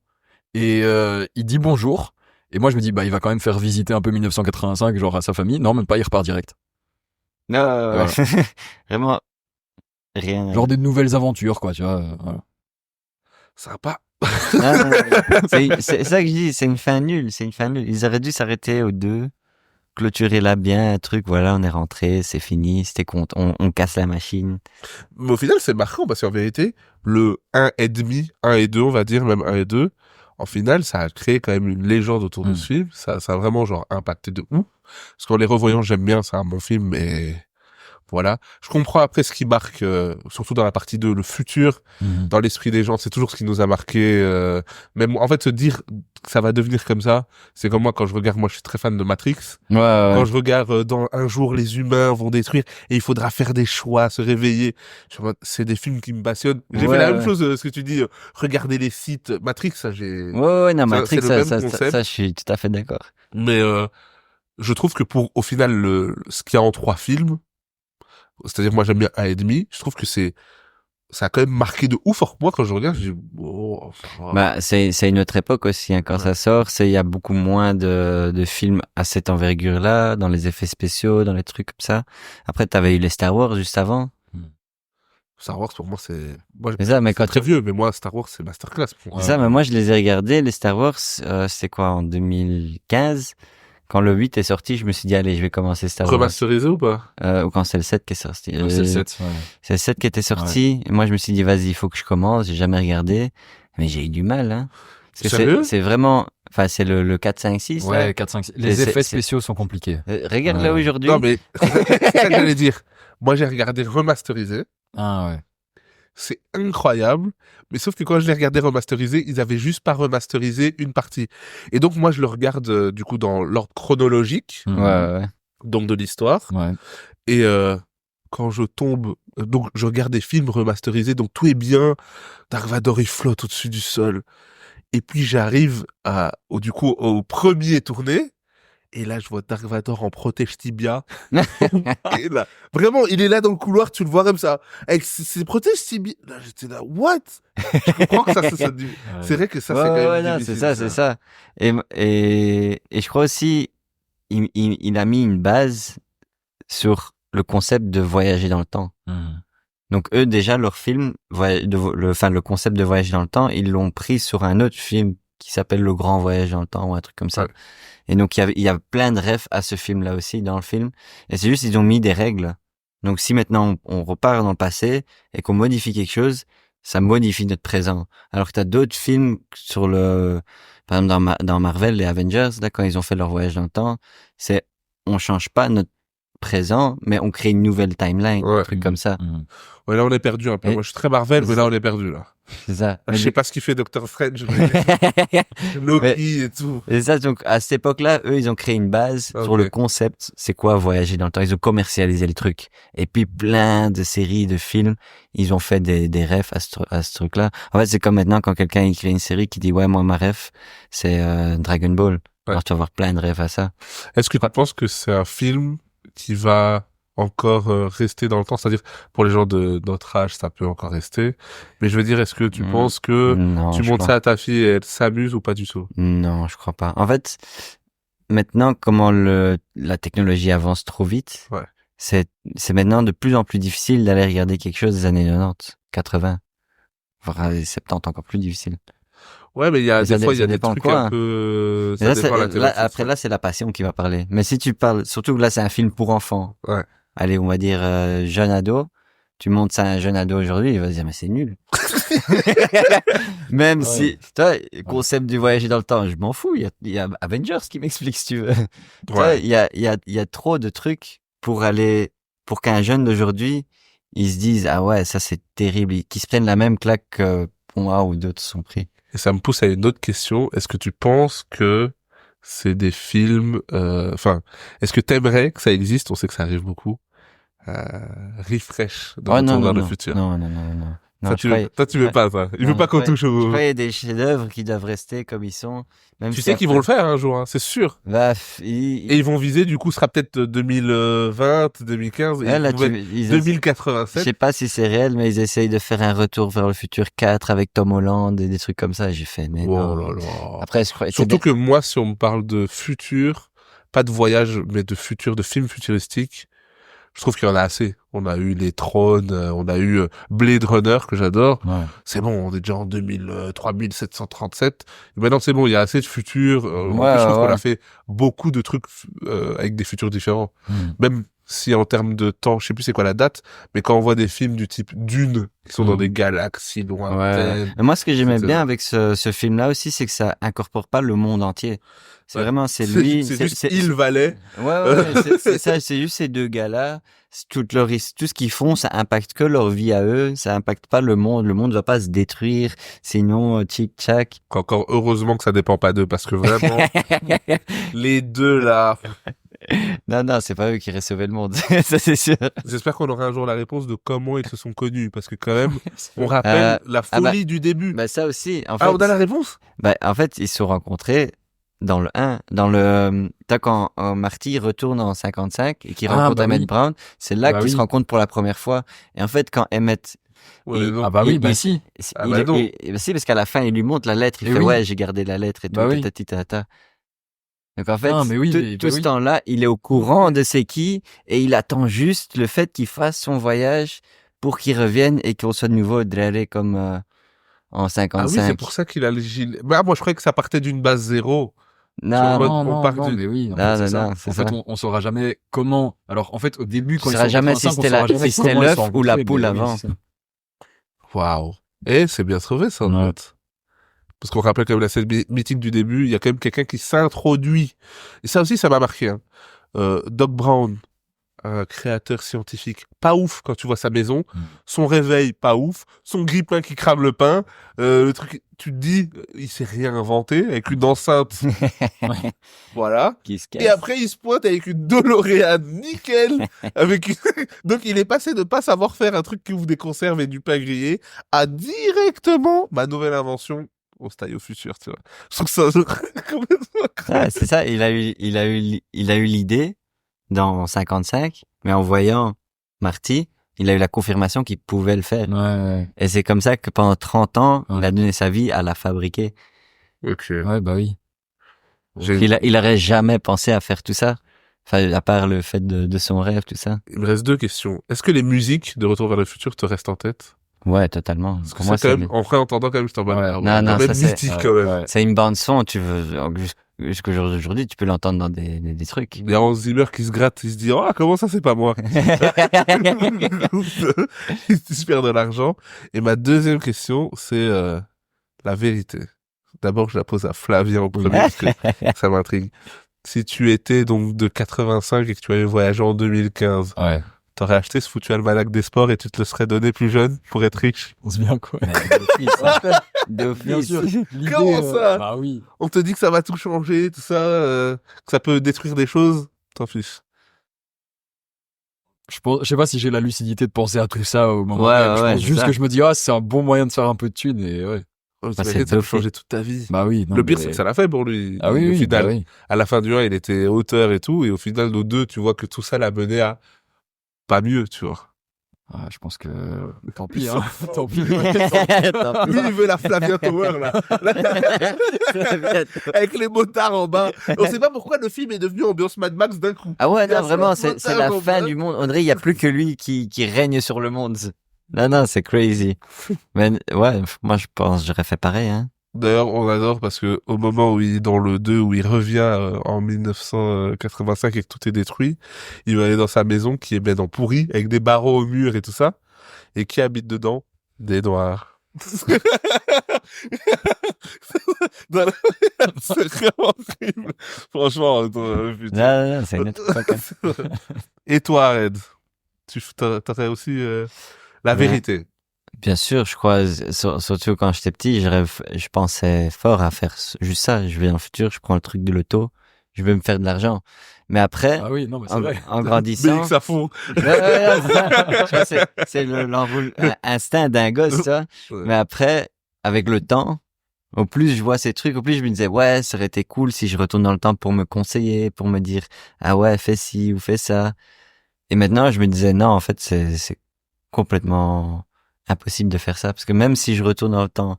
Et il dit bonjour. Et moi, je me dis, bah, il va quand même faire visiter un peu 1985, genre à sa famille. Non, même pas, il repart direct. Non, voilà. Vraiment, rien. Genre des nouvelles aventures, quoi, tu vois. Voilà. Ça va pas. Non. C'est ça que je dis, c'est une fin nulle, Ils auraient dû s'arrêter aux 2, clôturer là bien, un truc, voilà, on est rentré, c'est fini, c'était on casse la machine. Mais au final, c'est marrant, parce qu'en vérité, le 1,5, 1 et 2, on va dire, même 1 et 2, en final, ça a créé quand même une légende autour de ce film. Ça a vraiment, genre, impacté de ouf. Parce qu'en les revoyant, j'aime bien, c'est un bon film, mais voilà. Je comprends après ce qui marque, surtout dans la partie 2, le futur, dans l'esprit des gens, c'est toujours ce qui nous a marqué. Même, en fait, se dire que ça va devenir comme ça, c'est comme moi quand je regarde, moi je suis très fan de Matrix. Ouais. Quand je regarde dans un jour les humains vont détruire et il faudra faire des choix, se réveiller. C'est des films qui me passionnent. J'ai fait la même chose, ce que tu dis, regarder les sites. Matrix, ça j'ai... Ouais, non, Matrix, ça, je suis tout à fait d'accord. Mais je trouve que pour, au final, ce qu'il y a en 3 films, c'est-à-dire moi j'aime bien 1,5, je trouve que ça a quand même marqué de ouf. Moi quand je regarde, je dis bah c'est une autre époque aussi, hein, quand ça sort, il y a beaucoup moins de films à cette envergure là, dans les effets spéciaux, dans les trucs comme ça. Après t'avais eu les Star Wars juste avant. Star Wars pour moi c'est très vieux, mais moi Star Wars c'est masterclass pour moi. C'est ça, mais moi je les ai regardés les Star Wars, c'est quoi, en 2015. Quand le 8 est sorti, je me suis dit, allez, je vais commencer Star Wars. Remasterisé ou pas? Ou quand c'est le 7 qui est sorti. C'est le 7, ouais. C'est le 7 qui était sorti. Et moi, je me suis dit, vas-y, il faut que je commence. J'ai jamais regardé. Mais j'ai eu du mal, hein. Parce que c'est vraiment, enfin, c'est le 4, 5, 6. Ouais, là. 4, 5, 6. Les effets spéciaux sont compliqués. Regarde là aujourd'hui. Non, mais, c'est ça que j'allais dire. Moi, j'ai regardé remasterisé. Ah, ouais. C'est incroyable. Mais sauf que quand je l'ai regardé remasterisé, ils avaient juste pas remasterisé une partie. Et donc, moi, je le regarde, du coup, dans l'ordre chronologique. Ouais. Donc, de l'histoire. Ouais. Et, quand je tombe, donc, je regarde des films remasterisés, donc tout est bien. Dark Vador, il flotte au-dessus du sol. Et puis, j'arrive au premier tourné. Et là, je vois Dark Vador en protège tibia. Et là, vraiment, il est là dans le couloir, tu le vois comme ça. Avec ses protèges tibia. Là, j'étais là, what? Je comprends que ça c'est vrai que ça, c'est quand même difficile. C'est ça. Et je crois aussi, il a mis une base sur le concept de voyager dans le temps. Donc, eux, déjà, leur film, le concept de voyager dans le temps, ils l'ont pris sur un autre film qui s'appelle Le Grand Voyage dans le temps ou un truc comme ça. Ouais. Et donc, il y a plein de refs à ce film-là aussi, dans le film. Et c'est juste, ils ont mis des règles. Donc, si maintenant on repart dans le passé et qu'on modifie quelque chose, ça modifie notre présent. Alors que t'as d'autres films par exemple, dans Marvel, les Avengers, là, quand ils ont fait leur voyage dans le temps, on change pas notre présent, mais on crée une nouvelle timeline, un truc comme ça. Ouais, là, on est perdu un peu. Moi, je suis très Marvel, mais là, on est perdu, là. C'est ça. Je sais pas ce qu'il fait Doctor Strange. Loki et tout. C'est ça, donc, à cette époque-là, eux, ils ont créé une base sur le concept, c'est quoi voyager dans le temps. Ils ont commercialisé les trucs. Et puis, plein de séries, de films, ils ont fait des refs à ce truc-là. En fait, c'est comme maintenant quand quelqu'un écrit une série qui dit, ouais, moi, ma ref, c'est Dragon Ball. Ouais. Alors, tu vas avoir plein de refs à ça. Est-ce que tu penses que c'est un film qui va encore rester dans le temps, c'est-à-dire pour les gens de notre âge ça peut encore rester, mais je veux dire, est-ce que tu penses que tu montres ça à ta fille et elle s'amuse ou pas du tout? Non, je crois pas. En fait, maintenant, comment la technologie avance trop vite, c'est maintenant de plus en plus difficile d'aller regarder quelque chose des années 90, 80. voire les 70 encore plus difficile. Ouais, mais il y a des fois, il y a des trucs un peu... Ça dépend la thématique. Après, là, c'est la passion qui va parler. Mais si tu parles... Surtout que là, c'est un film pour enfants. Ouais. Allez, on va dire jeune ado. Tu montes ça à un jeune ado aujourd'hui, il va se dire, mais c'est nul. Même si... Toi, le concept du voyager dans le temps, je m'en fous. Il y a Avengers qui m'explique, si tu veux. Ouais. Il y a trop de trucs pour qu'un jeune d'aujourd'hui, il se dise, ah ouais, ça, c'est terrible. Qu'ils se prennent la même claque que moi ou d'autres sont pris. Et ça me pousse à une autre question. Est-ce que tu penses que c'est des films... est-ce que t'aimerais que ça existe? On sait que ça arrive beaucoup. Refresh de Retour vers le futur. Non. Ça, tu veux pas, ça. Il veut pas qu'on touche au... Je crois qu'il y a des chefs-d'œuvre qui doivent rester comme ils sont. Même tu sais qu'ils vont le faire un jour, hein, c'est sûr. Et ils vont viser, du coup, ce sera peut-être 2020, 2015, ouais, là, 2087. Je sais pas si c'est réel, mais ils essayent de faire un Retour vers le futur 4 avec Tom Holland et des trucs comme ça. J'ai fait, mais non. Là là. Après, je crois... Surtout que moi, si on me parle de futur, pas de voyage, mais de futur, de films futuristiques, je trouve qu'il y en a assez. On a eu les Trônes, on a eu Blade Runner, que j'adore. Ouais. C'est bon, on est déjà en 3737. Et maintenant, c'est bon, il y a assez de futurs. En plus, je trouve qu'on a fait beaucoup de trucs avec des futurs différents. Même si en termes de temps, je sais plus c'est quoi la date, mais quand on voit des films du type Dune, qui sont dans des galaxies lointaines. Ouais. Moi, ce que j'aimais bien avec ce film-là aussi, c'est que ça incorpore pas le monde entier. C'est vraiment, c'est lui. C'est juste Hill Valley. Ouais, c'est ça, c'est juste ces deux gars-là. Tout ce qu'ils font, ça impacte que leur vie à eux. Ça impacte pas le monde. Le monde va pas se détruire. Sinon, tchic-tchac. Encore heureusement que ça dépend pas d'eux, parce que vraiment, les deux là. Non, c'est pas eux qui recevaient le monde. Ça, c'est sûr. J'espère qu'on aura un jour la réponse de comment ils se sont connus, parce que quand même, on rappelle la folie du début. Bah, ça aussi. En fait, on a la réponse? En fait, ils se sont rencontrés dans le 1, quand Marty retourne en 55 et qu'il rencontre Emmett Brown, c'est là qu'ils se rencontrent pour la première fois. Et en fait, quand Emmett... Si. Si, parce qu'à la fin, il lui montre la lettre, il fait j'ai gardé la lettre et tout, tata. Donc en fait, tout ce temps-là, il est au courant de c'est qui et il attend juste le fait qu'il fasse son voyage pour qu'il revienne et qu'on soit de nouveau dréré comme en 55. Ah oui, c'est pour ça qu'il a le gilet. Moi, je croyais que ça partait d'une base 0. Non, mais oui. Non, en fait, on saura jamais comment. Alors, en fait, au début, quand on saura jamais si c'était l'œuf ou la poule avant. Waouh. Et c'est bien trouvé, ça, en fait. Parce qu'on rappelle quand même la scène mythique du début, il y a quand même quelqu'un qui s'introduit. Et ça aussi, ça m'a marqué, hein. Doc Brown, un créateur scientifique, pas ouf quand tu vois sa maison, son réveil, pas ouf, son grille-pain qui crame le pain, le truc, tu te dis, il s'est rien inventé, avec une enceinte. Voilà. Et après, il se pointe avec une DeLorean nickel, donc il est passé de pas savoir faire un truc qui ouvre des conserves et du pain grillé, à directement, ma nouvelle invention, on se taille au futur, tu vois. Je trouve ça complètement c'est ça, il a eu l'idée dans 55, mais en voyant Marty, il a eu la confirmation qu'il pouvait le faire. Ouais. Et c'est comme ça que pendant 30 ans, il a donné sa vie à la fabriquer. Ok. Ouais, bah oui. Il aurait jamais pensé à faire tout ça. Enfin, à part le fait de son rêve, tout ça. Il me reste 2 questions. Est-ce que les musiques de Retour vers le futur te restent en tête? Ouais, totalement. Parce que moi, quand même, en vrai, entendant quand même, je t'en bats. Non, ça mythique, quand même. C'est une bande son, tu veux, jusqu'au jour d'aujourd'hui, tu peux l'entendre dans des trucs. Il y a Hans Zimmer qui se gratte, il se dit, comment ça, c'est pas moi? Il se perd de l'argent. Et ma deuxième question, c'est, la vérité. D'abord, je la pose à Flavien en premier, parce que ça m'intrigue. Si tu étais donc de 85 et que tu avais voyagé en 2015. Ouais. T'aurais acheté ce foutu almanach des sports et tu te le serais donné plus jeune pour être riche. On se bien quoi. D'office. Comment ça? Bah oui. On te dit que ça va tout changer, tout ça, que ça peut détruire des choses. T'en fiches. Je sais pas si j'ai la lucidité de penser à tout ça au moment où je pense juste ça. que je me dis c'est un bon moyen de faire un peu de thunes et ouais. Ça peut changer toute ta vie. Bah oui. Le pire, c'est que ça l'a fait pour lui. Ah oui, au final, bah oui. À la fin du 1, il était auteur et tout, et au final, nos 2, tu vois que tout ça l'a mené à pas mieux, tu vois. Ah, je pense que tant pis, hein. Tant pis. Lui, il veut la Flavien Tower, là. Avec les motards en bas. On sait pas pourquoi le film est devenu ambiance Mad Max d'un coup. Ah ouais, non, vraiment, c'est la fin du monde. André, il y a plus que lui qui règne sur le monde. Non, c'est crazy. Mais ouais, moi je pense j'aurais fait pareil, hein. D'ailleurs, on adore parce que au moment où il est dans le 2, où il revient en 1985 et que tout est détruit, il va aller dans sa maison qui est bien en pourri, avec des barreaux au mur et tout ça. Et qui habite dedans? Des noirs. Dans c'est vraiment horrible. Franchement, putain. Non, c'est une autre époque, hein. Et toi, Red? T'aurais aussi la Ouais. vérité. Bien sûr, je crois, surtout quand j'étais petit, je pensais fort à faire juste ça. Je vais dans le futur, je prends le truc de l'auto, je vais me faire de l'argent. Mais après, Ah oui, non, mais c'est vrai. en grandissant, BX à fond. Ouais, c'est ça. Je crois que c'est instinct d'un gosse, ça. Ouais. Mais après, avec le temps, au plus je vois ces trucs, au plus je me disais, ouais, ça aurait été cool si je retourne dans le temps pour me conseiller, pour me dire, ah ouais, fais ci ou fais ça. Et maintenant, je me disais, non, en fait, c'est complètement impossible de faire ça. Parce que même si je retourne dans le temps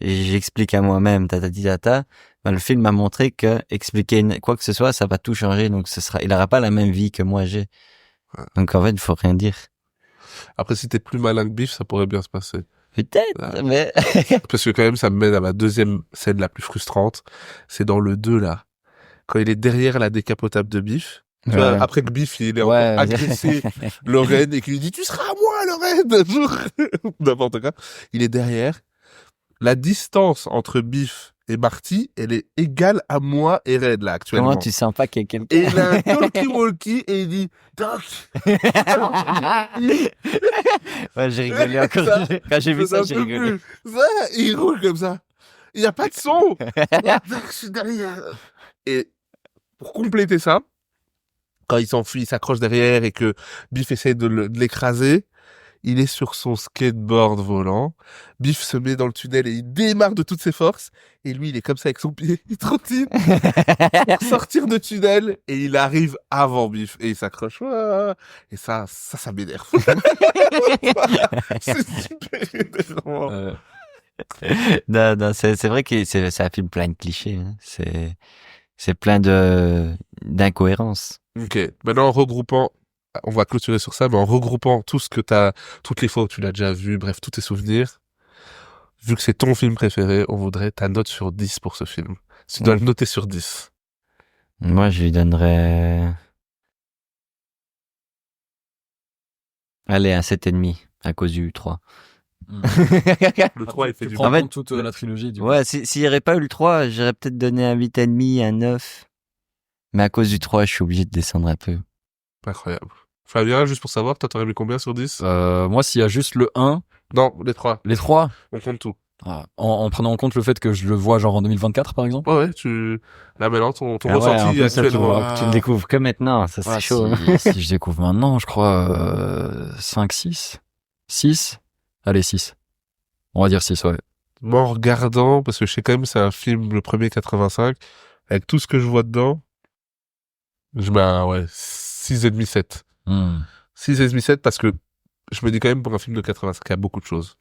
et j'explique à moi-même, tata, ben, le film m'a montré que expliquer quoi que ce soit, ça va tout changer. Donc il aura pas la même vie que moi j'ai. Ouais. Donc en fait, il faut rien dire. Après, si t'es plus malin que Biff, ça pourrait bien se passer. Peut-être, Ouais. mais... Parce que quand même, ça me mène à ma deuxième scène la plus frustrante. C'est dans le 2, là. Quand il est derrière la décapotable de Biff. Tu vois, après que Biff, il est encore agressé Lorraine et qu'il lui dit, tu seras à moi, Lorraine! N'importe quoi. Il est derrière. La distance entre Biff et Marty, elle est égale à moi et Red, là, actuellement. Comment tu sens pas qu'il y a quelqu'un? Et il a un talkie-walkie et il dit, Doc! Ouais, j'ai rigolé encore. Ça, Quand j'ai vu ça, j'ai rigolé. Ça, il roule comme ça. Il n'y a pas de son. Doc, je suis derrière. Et pour compléter ça, quand il s'enfuit, il s'accroche derrière et que Biff essaie de l'écraser, il est sur son skateboard volant. Biff se met dans le tunnel et il démarre de toutes ses forces. Et lui, il est comme ça avec son pied. Il trottine pour sortir de tunnel et il arrive avant Biff et il s'accroche. Et ça m'énerve. C'est super énervant. Non, c'est vrai que c'est un film plein de clichés, hein. C'est plein d'incohérences. Ok. Maintenant, en regroupant, on va clôturer sur ça, mais en regroupant tout ce que toutes les fois où tu l'as déjà vu, bref, tous tes souvenirs, vu que c'est ton film préféré, on voudrait ta note sur 10 pour ce film. Tu dois le noter sur 10. Moi, je lui donnerais... Allez, un 7,5, à cause du 3. Le 3, il fait du prends mal. en compte toute la trilogie, du coup. Ouais, s'il n'y aurait pas eu le 3, j'aurais peut-être donné un 8,5, un 9. Mais à cause du 3, je suis obligé de descendre un peu. Incroyable. Fabien, juste pour savoir, toi, t'aurais mis combien sur 10? Moi, s'il y a juste le 1, Non, les 3. les 3, On compte tout. en prenant en compte le fait que je le vois genre en 2024, par exemple. Ouais, là, maintenant, ton Ah ouais, ressenti en plus, ça, actuellement. tu le découvres que maintenant, ça c'est Ouais, chaud. si je découvre maintenant, je crois 5, 6. 6 Allez, 6. On va dire 6, ouais. Moi, en regardant, parce que je sais quand même, c'est un film, le premier 85, avec tout ce que je vois dedans, je mets un, 6,5, 7. 6,5, 7, parce que je me dis quand même, pour un film de 85, il y a beaucoup de choses.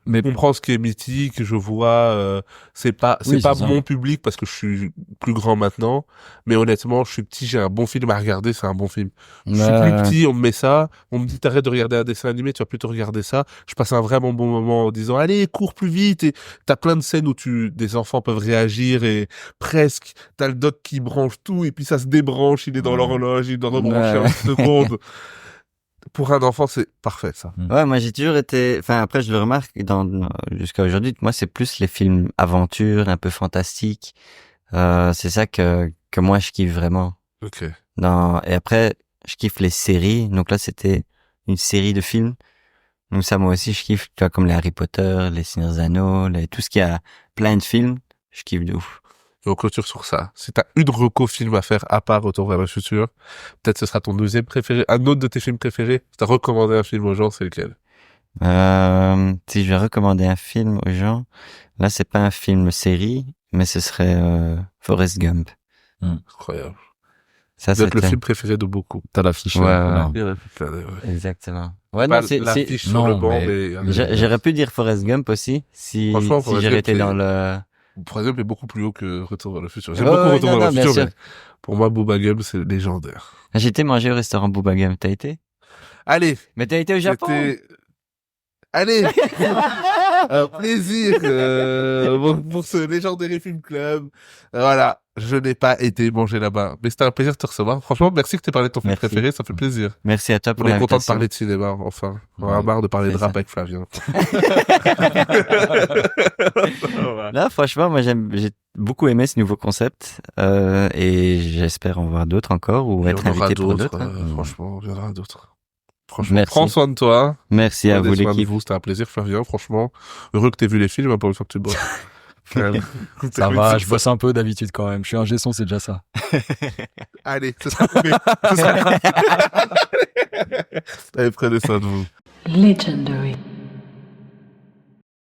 Mais Je comprends ce qui est mythique, je vois, c'est pas Oui, c'est ça. mon public parce que je suis plus grand maintenant, mais honnêtement, je suis petit, j'ai un bon film à regarder, c'est un bon film. Je suis plus petit, on me met ça, on me dit t'arrêtes de regarder un dessin animé, tu vas plutôt regarder ça. Je passe un vraiment bon moment en disant allez, cours plus vite, et t'as plein de scènes où des enfants peuvent réagir et presque, t'as le doc qui branche tout et puis ça se débranche, il est dans l'horloge, il doit rebrancher en une seconde. Pour un enfant, c'est parfait, ça. Ouais, moi j'ai toujours été, enfin après je le remarque jusqu'à aujourd'hui, moi c'est plus les films aventures, un peu fantastiques. C'est ça que moi je kiffe vraiment. Ok. Et après, je kiffe les séries. Donc là, c'était une série de films. Donc ça, moi aussi, je kiffe, tu vois, comme les Harry Potter, les Seigneurs des Anneaux, tout ce qui a plein de films, je kiffe de ouf. Et on clôture sur ça. Si t'as une reco film à faire à part Retour vers le futur, peut-être ce sera ton deuxième préféré, un autre de tes films préférés. Si t'as recommandé un film aux gens, c'est lequel? Si je vais recommander un film aux gens, là, c'est pas un film série, mais ce serait Forrest Gump. Incroyable. Ça, C'est le film préféré de beaucoup. T'as l'affiche. Ouais. Exactement. Ouais, Pas non, c'est l'affiche sur non, le banc, mais- j'aurais pu dire Forrest Gump aussi, si Franchement, Forrest j'aurais Gump, été dans le... Par exemple, est beaucoup plus haut que Retour vers le futur. J'aime Ouais, beaucoup ouais, Retour non, vers non, le bien futur, sûr. mais pour moi, Booba Gump, c'est légendaire. J'ai été manger au restaurant Booba Gump, t'as été? Allez. Mais t'as été au Japon? C'était Allez, un plaisir pour ce Legendary Film Club. Voilà, je n'ai pas été manger là-bas, mais c'était un plaisir de te recevoir. Franchement, merci que tu aies parlé de ton film préféré, ça fait plaisir. Merci à toi pour On est l'invitation. content de parler de cinéma, enfin. On a marre de parler de rap avec Flavien. Là, franchement, moi, j'ai beaucoup aimé ce nouveau concept, et j'espère en voir d'autres encore ou être invité pour d'autres. Franchement, il y en aura d'autres. Franchement, merci. Prends soin de toi. Merci à vous, l'équipe. C'était un plaisir, Flavien. Franchement, heureux que t'aies vu les films, pas besoin que tu bosses. Ça va, je bosse un peu d'habitude quand même. Je suis un G-son, c'est déjà ça. Allez, ce sera coupé. Allez, prenez soin de vous. Legendary.